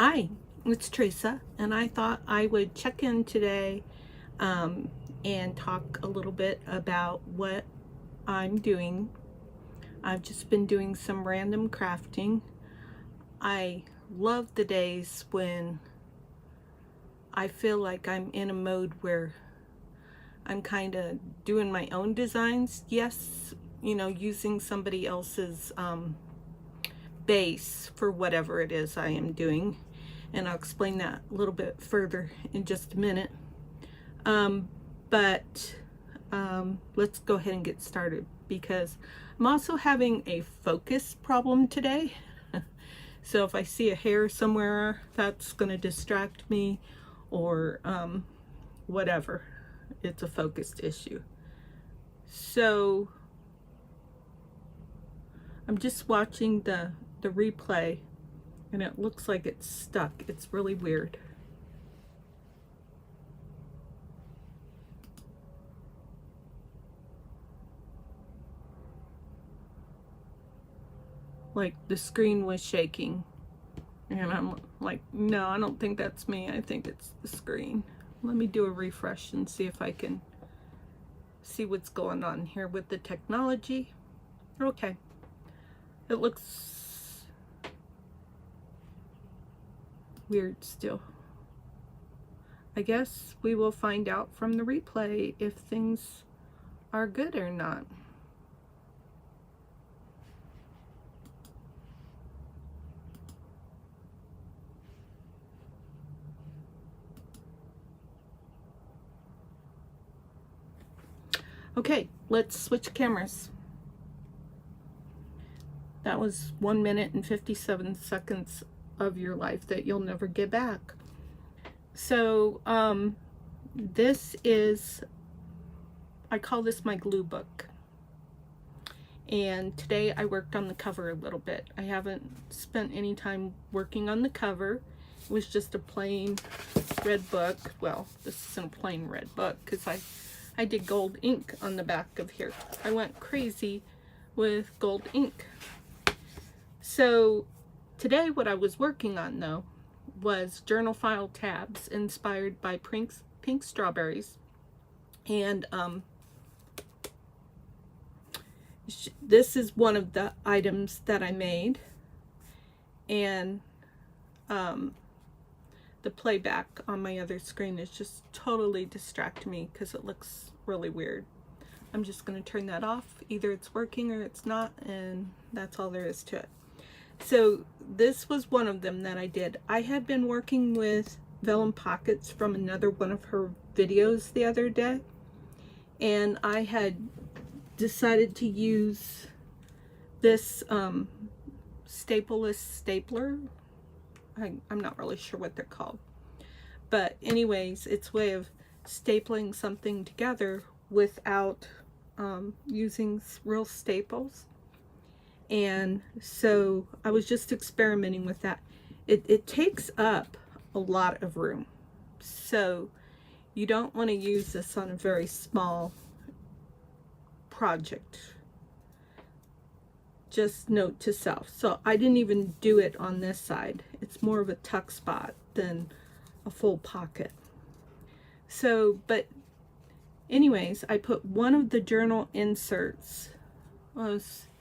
Hi, it's Teresa, and I thought I would check in today and talk a little bit about what I'm doing. I've just been doing some random crafting. I love the days when I feel like I'm in a mode where I'm kind of doing my own designs. Yes, using somebody else's base for whatever it is I am doing. And I'll explain that a little bit further in just a minute. But let's go ahead and get started because I'm also having a focus problem today. So if I see a hair somewhere, that's going to distract me or whatever. It's a focused issue. So I'm just watching the replay and it looks like it's stuck. It's really weird. Like the screen was shaking. And I'm like, no, I don't think that's me. I think it's the screen. Let me do a refresh and see if I can see what's going on here with the technology. Okay. It looks weird still. I guess we will find out from the replay if things are good or not. Okay, let's switch cameras. That was 1 minute and 57 seconds of your life that you'll never get back. So, this is, I call this my glue book. And today I worked on the cover a little bit. I haven't spent any time working on the cover. It was just a plain red book. Well, this isn't a plain red book because I did gold ink on the back of here. I went crazy with gold ink. So today what I was working on though was journal file tabs inspired by pink strawberries. And this is one of the items that I made. And the playback on my other screen is just totally distracting me because it looks really weird. I'm just going to turn that off. Either it's working or it's not, and that's all there is to it. So this was one of them that I did. I had been working with vellum pockets from another one of her videos the other day, and I had decided to use this stapleless stapler. I'm not really sure what they're called, but anyways, it's a way of stapling something together without using real staples. And so I was just experimenting with that. It takes up a lot of room, so you don't want to use this on a very small project. Just note to self. So I didn't even do it on this side. It's more of a tuck spot than a full pocket. So, but anyways, I put one of the journal inserts.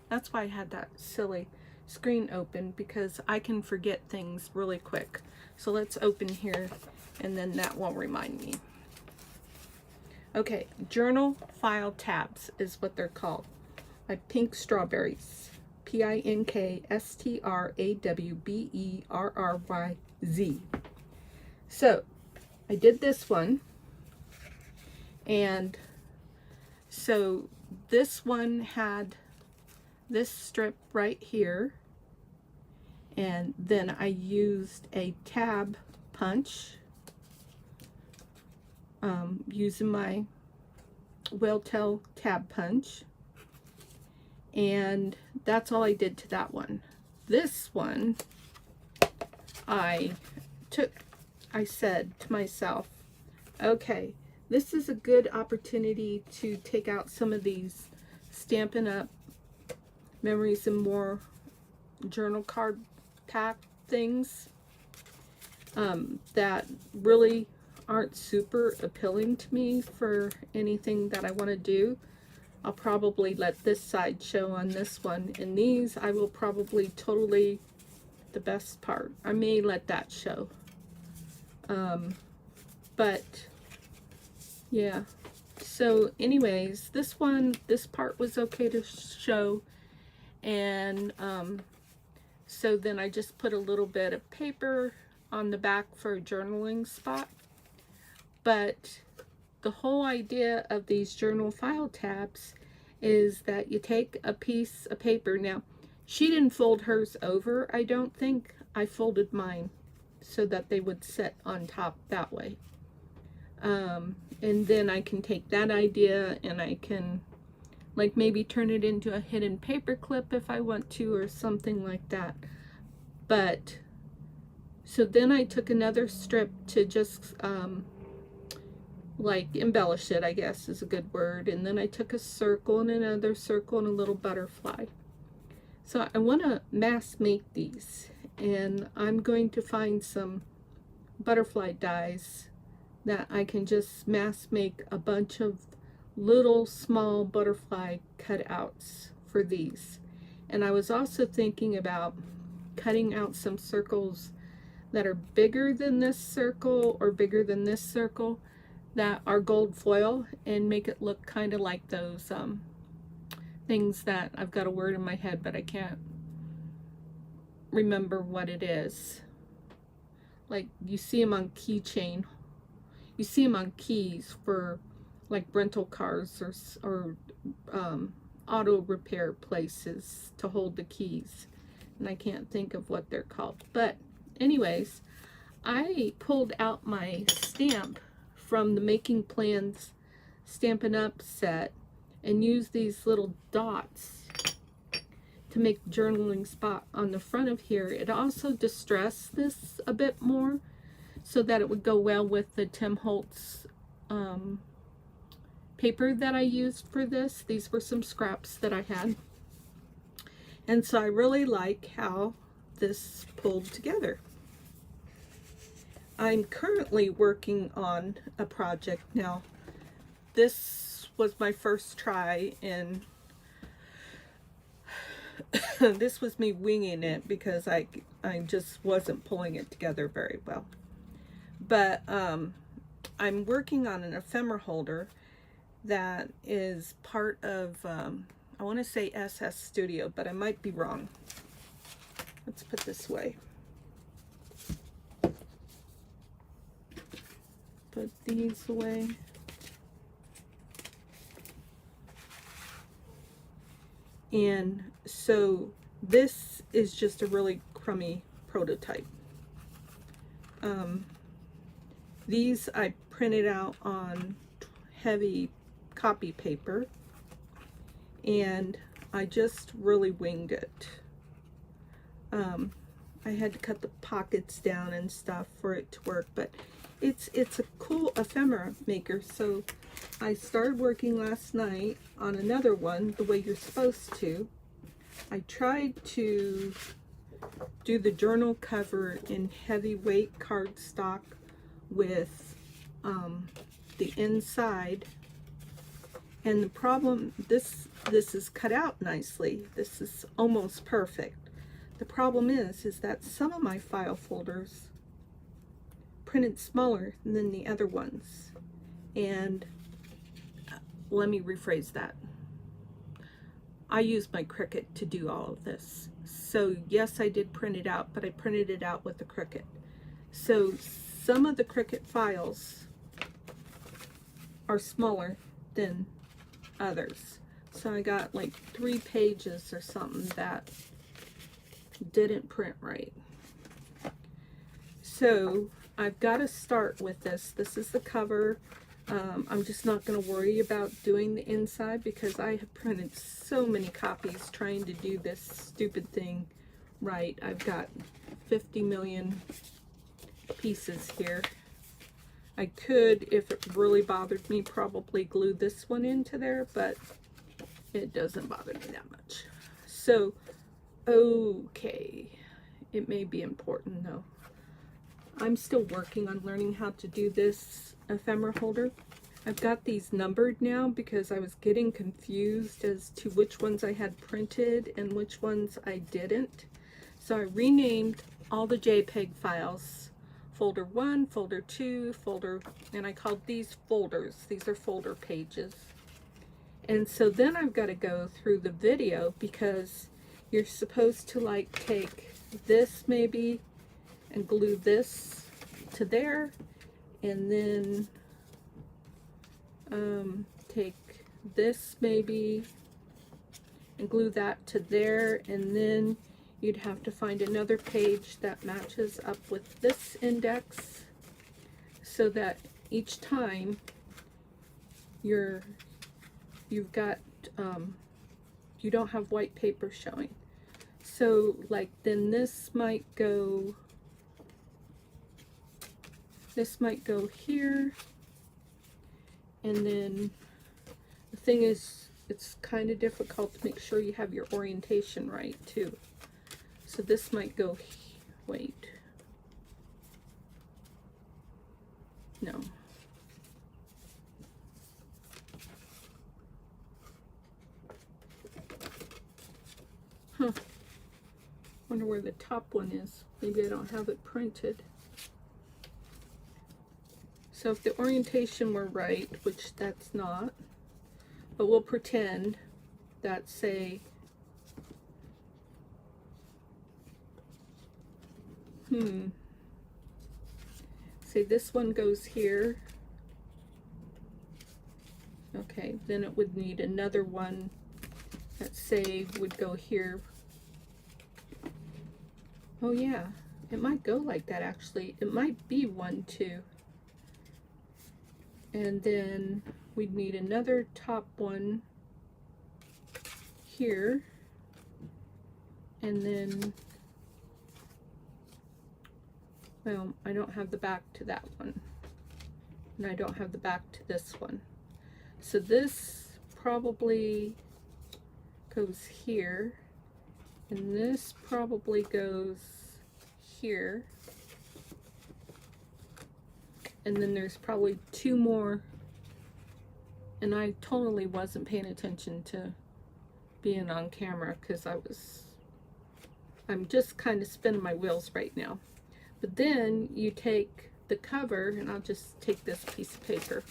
That's why I had that silly screen open, because I can forget things really quick. So let's open here and then that won't remind me. Okay, journal file tabs is what they're called. By Pink Strawberries. PinkStrawberryz. So I did this one, and so this one had this strip right here, and then I used a tab punch using my whale tail tab punch, and that's all I did to that one. This one I said to myself, okay, this is a good opportunity to take out some of these Stampin' Up! Memories and More journal card pack things that really aren't super appealing to me for anything that I want to do. I'll probably let this side show on this one, and these I will probably totally, the best part, I may let that show. But yeah, so anyways, this one, this part was okay to show, and so then I just put a little bit of paper on the back for a journaling spot. But the whole idea of these journal file tabs is that you take a piece of paper. Now, she didn't fold hers over, I don't think. I folded mine so that they would sit on top that way. And then I can take that idea and I can like maybe turn it into a hidden paper clip if I want to, or something like that. But so then I took another strip to just like embellish it, I guess is a good word, and then I took a circle and another circle and a little butterfly. So I want to mass make these, and I'm going to find some butterfly dies that I can just mass make a bunch of little small butterfly cutouts for these. And I was also thinking about cutting out some circles that are bigger than this circle or bigger than this circle that are gold foil, and make it look kind of like those things that, I've got a word in my head but I can't remember what it is. Like you see them on keychain, you see them on keys for like rental cars or auto repair places to hold the keys, and I can't think of what they're called. But anyways, I pulled out my stamp from the Making Plans Stampin' Up set and used these little dots to make a journaling spot on the front of here. It also distressed this a bit more so that it would go well with the Tim Holtz paper that I used for this. These were some scraps that I had. And so I really like how this pulled together. I'm currently working on a project now. This was my first try, and this was me winging it because I just wasn't pulling it together very well. But I'm working on an ephemera holder that is part of, I want to say SS Studio, but I might be wrong. Let's put this away. Put these away. And so this is just a really crummy prototype. These I printed out on heavy copy paper, and I just really winged it. I had to cut the pockets down and stuff for it to work, but it's a cool ephemera maker. So I started working last night on another one the way you're supposed to. I tried to do the journal cover in heavyweight cardstock with the inside, and the problem, this is cut out nicely. This is almost perfect. The problem is that some of my file folders printed smaller than the other ones. And let me rephrase that. I used my Cricut to do all of this. So yes, I did print it out, but I printed it out with the Cricut. So some of the Cricut files are smaller than others. So I got like 3 pages or something that didn't print right. So I've got to start with this. This is the cover. I'm just not going to worry about doing the inside because I have printed so many copies trying to do this stupid thing right. I've got 50 million pieces here. I could, if it really bothered me, probably glue this one into there, but it doesn't bother me that much. So, okay, it may be important though. I'm still working on learning how to do this ephemera holder. I've got these numbered now because I was getting confused as to which ones I had printed and which ones I didn't. So I renamed all the JPEG files, folder 1, folder 2, folder, and I called these folders. These are folder pages. And so then I've got to go through the video because you're supposed to like take this maybe and glue this to there, and then take this maybe and glue that to there, and then you'd have to find another page that matches up with this index so that each time you've got you don't have white paper showing. So like then this might go here, and then the thing is, it's kind of difficult to make sure you have your orientation right too. So this might go, wait, no. Huh. Wonder where the top one is. Maybe I don't have it printed. So if the orientation were right, which that's not, but we'll pretend that, say, say this one goes here. Okay, then it would need another one that, say, would go here. Oh yeah, it might go like that actually. It might be 1, 2. And then we'd need another top one here. And then, well, I don't have the back to that one. And I don't have the back to this one. So this probably goes here. And this probably goes here. And then there's probably 2 more, and I totally wasn't paying attention to being on camera because I'm just kind of spinning my wheels right now. But then you take the cover, and I'll just take this piece of paper,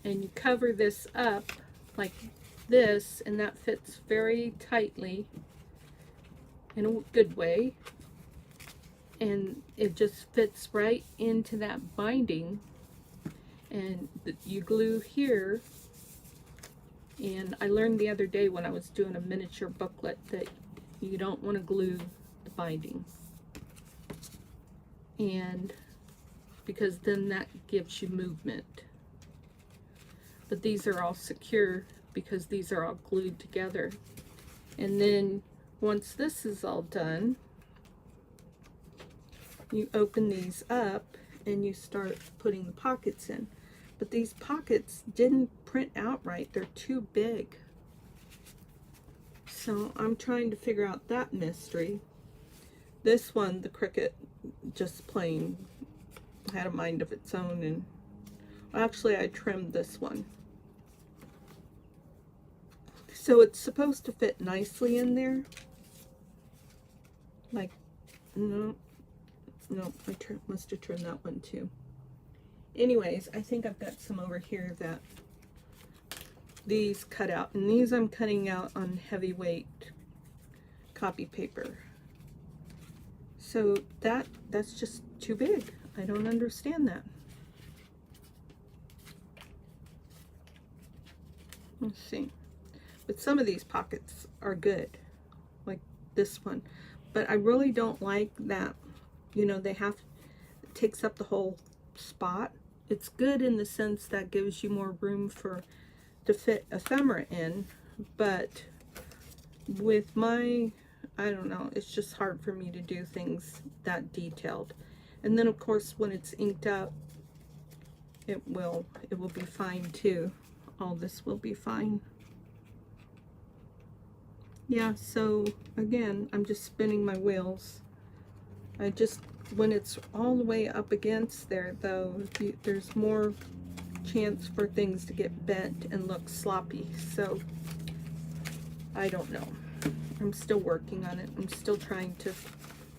and you cover this up like this, and that fits very tightly in a good way. And it just fits right into that binding, and you glue here. And I learned the other day when I was doing a miniature booklet that you don't want to glue the binding, and because then that gives you movement. But these are all secure because these are all glued together. And then once this is all done, you open these up and you start putting the pockets in. But these pockets didn't print out right. They're too big. So I'm trying to figure out that mystery. This one, the Cricut, just plain had a mind of its own, and actually I trimmed this one. So it's supposed to fit nicely in there. Like, no, I must have trimmed that one too. Anyways, I think I've got some over here that these cut out, and these I'm cutting out on heavyweight copy paper. So that's just too big. I don't understand that. Let's see. But some of these pockets are good, like this one. But I really don't like that, you know, it takes up the whole spot. It's good in the sense that gives you more room to fit ephemera in, but with my, I don't know, it's just hard for me to do things that detailed. And then of course when it's inked up, it will be fine too. All this will be fine. Yeah, so again, I'm just spinning my wheels. I just, when it's all the way up against there though, there's more chance for things to get bent and look sloppy. So I don't know. I'm still working on it. I'm still trying to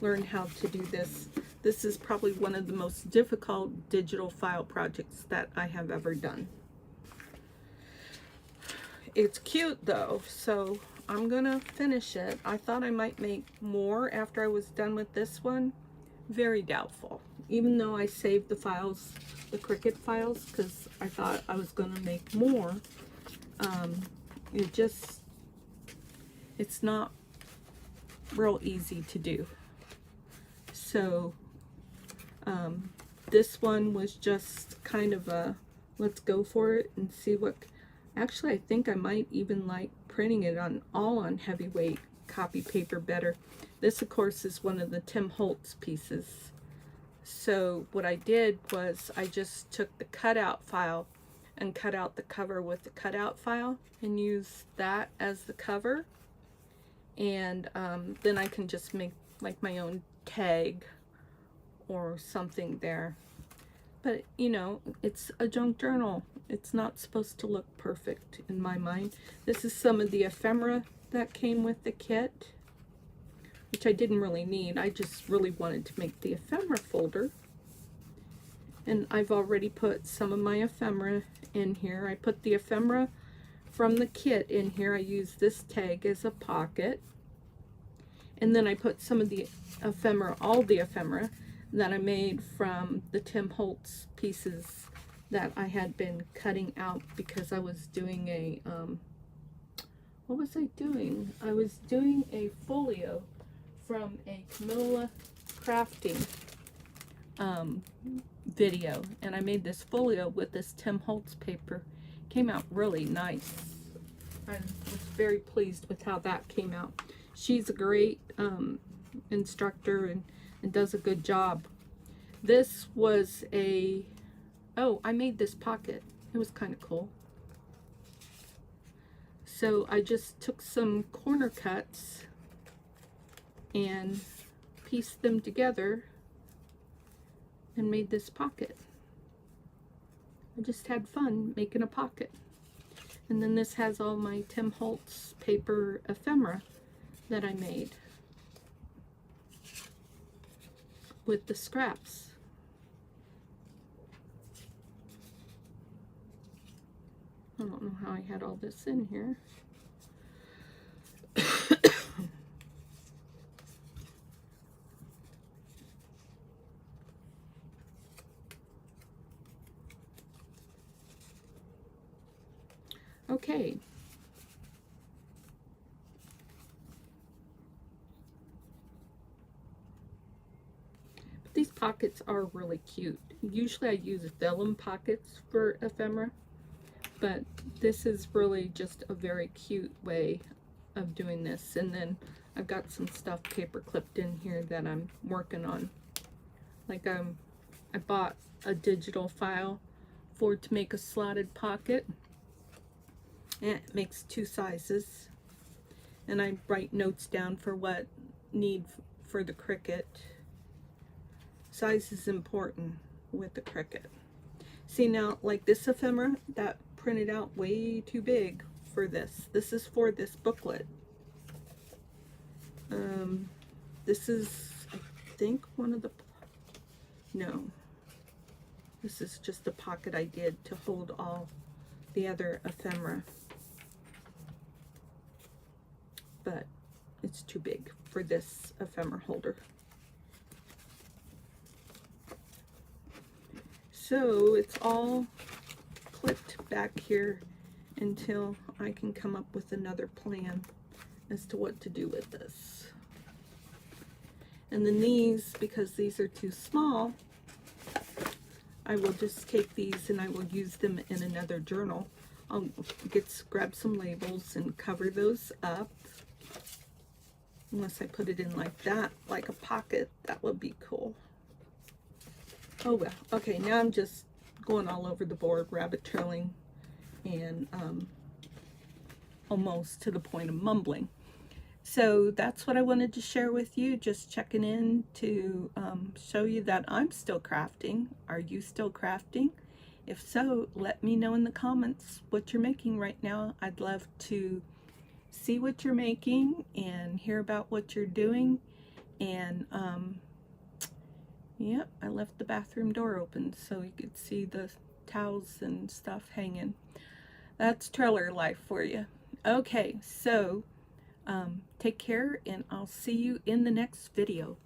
learn how to do this. This is probably one of the most difficult digital file projects that I have ever done. It's cute though, so I'm gonna finish it. I thought I might make more after I was done with this one. Very doubtful. Even though I saved the files, the Cricut files, because I thought I was gonna make more. It's not real easy to do. So this one was just kind of a let's go for it and see what. Actually, I think I might even like printing it all on heavyweight copy paper better. This of course is one of the Tim Holtz pieces. So what I did was I just took the cutout file and cut out the cover with the cutout file and used that as the cover. And then I can just make like my own tag or something there. But you know, it's a junk journal. It's not supposed to look perfect in my mind. This is some of the ephemera that came with the kit, which I didn't really need. I just really wanted to make the ephemera folder. And I've already put some of my ephemera in here. I put the ephemera from the kit in here. I used this tag as a pocket. And then I put some of the ephemera, all the ephemera that I made from the Tim Holtz pieces that I had been cutting out because I was doing a, what was I doing? I was doing a folio from a Camilla crafting video, and I made this folio with this Tim Holtz paper. Came out really nice. I was very pleased with how that came out. She's a great instructor and does a good job. This was a, oh, I made this pocket. It was kind of cool. So I just took some corner cuts and pieced them together and made this pocket. I just had fun making a pocket. And then this has all my Tim Holtz paper ephemera that I made with the scraps. I don't know how I had all this in here. Okay. But these pockets are really cute. Usually I use vellum pockets for ephemera, but this is really just a very cute way of doing this. And then I've got some stuff paper clipped in here that I'm working on. Like I bought a digital file to make a slotted pocket. And it makes 2 sizes. And I write notes down for what need for the Cricut. Size is important with the Cricut. See now, like this ephemera, that printed out way too big for this. This is for this booklet. This is, I think, one of the, no. This is just a pocket I did to hold all the other ephemera. But it's too big for this ephemera holder. So it's all clipped back here until I can come up with another plan as to what to do with this. And then these, because these are too small, I will just take these and I will use them in another journal. I'll grab some labels and cover those up. Unless I put it in like that, like a pocket, that would be cool. Oh well, okay, now I'm just going all over the board, rabbit trailing, and almost to the point of mumbling. So that's what I wanted to share with you, just checking in to show you that I'm still crafting. Are you still crafting? If so, let me know in the comments what you're making right now. I'd love to see what you're making and hear about what you're doing. And yep, I left the bathroom door open so you could see the towels and stuff hanging. That's trailer life for you. Okay, so take care, and I'll see you in the next video.